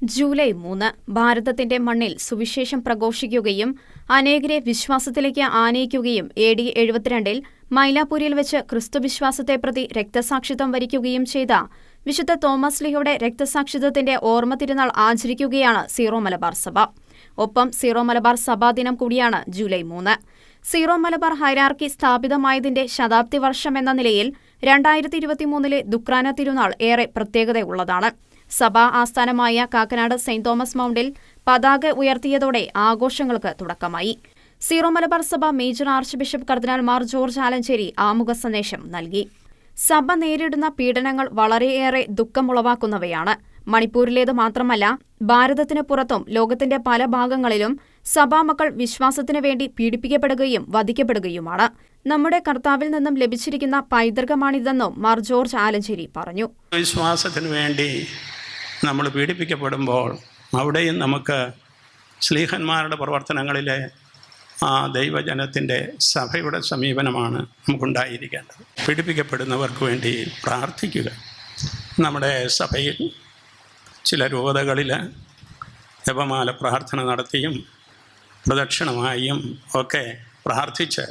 July 3 ഭാരതത്തിന്റെ മണ്ണിൽ സുവിശേഷം പ്രഘോഷിക്കുകയും അനേകരെ വിശ്വാസത്തിലേക്ക് ആനയിക്കുകയും AD 72 മൈലാപ്പൂരിൽ വെച്ച് ക്രിസ്തുവിശ്വാസത്തെ പ്രതി രക്തസാക്ഷിത്വം വരിക്കുകയും ചെയ്ത വിശുദ്ധ തോമസ് ലീഹയുടെ രക്തസാക്ഷിത്വത്തിന്റെ ഓർമ്മ തിരുനാൾ ആചരിക്കുകയാണ് സീറോ മലബാർ സഭ. ഒപ്പം സീറോ മലബാർ സഭാദിനം കൂടിയാണ് ജൂലൈ 3. സീറോ മലബാർ ഹൈറാർക്കി സ്ഥാപിതമായതിന്റെ ശതാബ്ദി വർഷം എന്ന നിലയിൽ 2023 ദുക്രാന തിരുനാൾ ഏറെ പ്രത്യേകതയുള്ളതാണ്. സഭാ ആസ്ഥാനമായ കാക്കനാട് സെന്റ് തോമസ് മൗണ്ടിൽ പതാക ഉയർത്തിയതോടെ ആഘോഷങ്ങൾക്ക് തുടക്കമായി. സീറോ മലബാർ സഭ മേജർ ആർച്ച് ബിഷപ്പ് കർദിനാൾ മാർ ജോർജ് ആലഞ്ചേരി ആമുഖ സന്ദേശം നൽകി. സഭ നേരിടുന്ന പീഡനങ്ങൾ വളരെയേറെ ദുഃഖമുളവാക്കുന്നവയാണ്. മണിപ്പൂരിലേത് മാത്രമല്ല, ഭാരതത്തിന് പുറത്തും ലോകത്തിന്റെ പല ഭാഗങ്ങളിലും സഭാമക്കൾ വിശ്വാസത്തിനു വേണ്ടി പീഡിപ്പിക്കപ്പെടുകയും വധിക്കപ്പെടുകയുമാണ്. നമ്മുടെ കർത്താവിൽ നിന്നും ലഭിച്ചിരിക്കുന്ന പൈതൃകമാണിതെന്നും മാർ ജോർജ് ആലഞ്ചേരി പറഞ്ഞു. വിശ്വാസത്തിനു വേണ്ടി നമ്മൾ പീഡിപ്പിക്കപ്പെടുമ്പോൾ അവിടെയും നമുക്ക് ശ്ലീഹന്മാരുടെ പ്രവർത്തനങ്ങളിലെ ആ ദൈവജനത്തിൻ്റെ സഭയുടെ സമീപനമാണ് നമുക്കുണ്ടായിരിക്കേണ്ടത്. പീഡിപ്പിക്കപ്പെടുന്നവർക്ക് വേണ്ടി പ്രാർത്ഥിക്കുക. നമ്മുടെ സഭയിൽ ചില രൂപതകളിൽ ജപമാല പ്രാർത്ഥന നടത്തിയും പ്രദക്ഷിണമായും ഒക്കെ പ്രാർത്ഥിച്ച്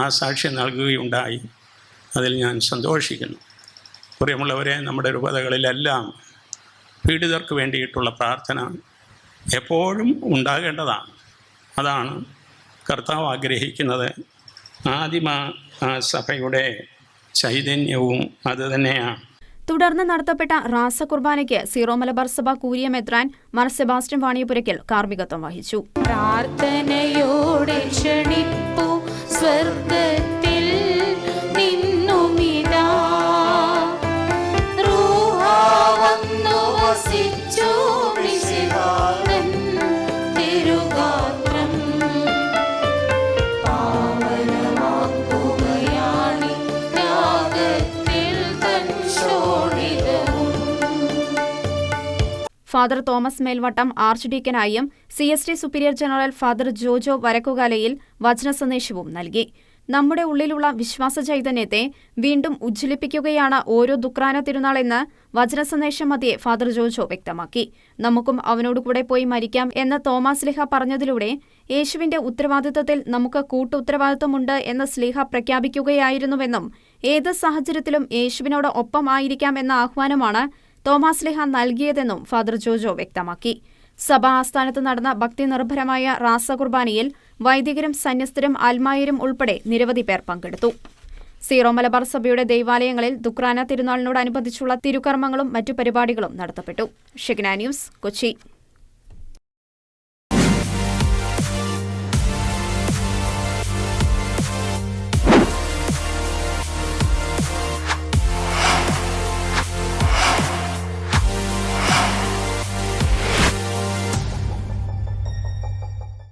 ആ സാക്ഷ്യം നൽകുകയുണ്ടായി. അതിൽ ഞാൻ സന്തോഷിക്കുന്നു. പ്രിയമുള്ളവരെ, നമ്മുടെ രൂപതകളിലെല്ലാം പീഡിതർക്ക് വേണ്ടിയിട്ടുള്ള പ്രാർത്ഥന എപ്പോഴും ഉണ്ടാകേണ്ടതാണ്. അതാണ് കർത്താവ് ആഗ്രഹിക്കുന്നത്. ആദിമ സഭയുടെ ചൈതന്യവും അതുതന്നെയാണ്. തുടർന്ന് നടത്തപ്പെട്ട റാസ കുർബാനയ്ക്ക് സീറോ മലബാർ സഭ കൂരിയ മെത്രാൻ മാർ സെബാസ്റ്റ്യൻ വാണിയപുരയ്ക്കൽ കാർമ്മികത്വം വഹിച്ചു. പ്രാർത്ഥനയോടെ ക്ഷണിപ്പു സ്വർഗ്ഗത്തിൽ നിന്നുമിതാ റൂഹാ വന്നു വസിച്ചു വിശുദ്ധൻ തിരുഗാത്രം പാവനമാക്കുകയാണി ത്യാഗത്തിൽ തൻ ശോണിതവും. ഫാദർ തോമസ് മേൽവട്ടം ആർച്ച് ഡീക്കനായും CST superior general father Jojo വരക്കുകാലയിൽ വചന സന്ദേശവും നൽകി. നമ്മുടെ ഉള്ളിലുള്ള വിശ്വാസ ചൈതന്യത്തെ വീണ്ടും ഉജ്ജ്വലിപ്പിക്കുകയാണ് ഓരോ ദുക്രാന തിരുനാൾ എന്ന് വചന സന്ദേശം മധ്യേ ഫാദർ ജോജോ വ്യക്തമാക്കി. നമുക്കും അവനോട് കൂടെ പോയി മരിക്കാം എന്ന് തോമസ് സ്ലീഹ പറഞ്ഞതിലൂടെ യേശുവിന്റെ ഉത്തരവാദിത്തത്തിൽ നമുക്ക് കൂട്ടുത്തരവാദിത്തമുണ്ട് എന്ന് സ്ലീഹ പ്രഖ്യാപിക്കുകയായിരുന്നുവെന്നും ഏത് സാഹചര്യത്തിലും യേശുവിനോട് ഒപ്പം ആയിരിക്കാം എന്ന ആഹ്വാനമാണ് തോമസ് സ്ലീഹ നൽകിയതെന്നും ഫാദർ ജോജോ വ്യക്തമാക്കി. സഭാ ആസ്ഥാനത്ത് നടന്ന ഭക്തി നിർഭരമായ റാസ കുർബാനയിൽ വൈദികരും സന്യസ്തരും ആൽമായരും ഉൾപ്പെടെ നിരവധി പേർ പങ്കെടുത്തു. സീറോ മലബാർ സഭയുടെ ദൈവാലയങ്ങളിൽ ദുക്രാന തിരുനാളിനോടനുബന്ധിച്ചുള്ള തിരുക്കർമ്മങ്ങളും മറ്റു പരിപാടികളും നടത്തപ്പെട്ടു. ഷെഗ്ന ന്യൂസ്, കൊച്ചി.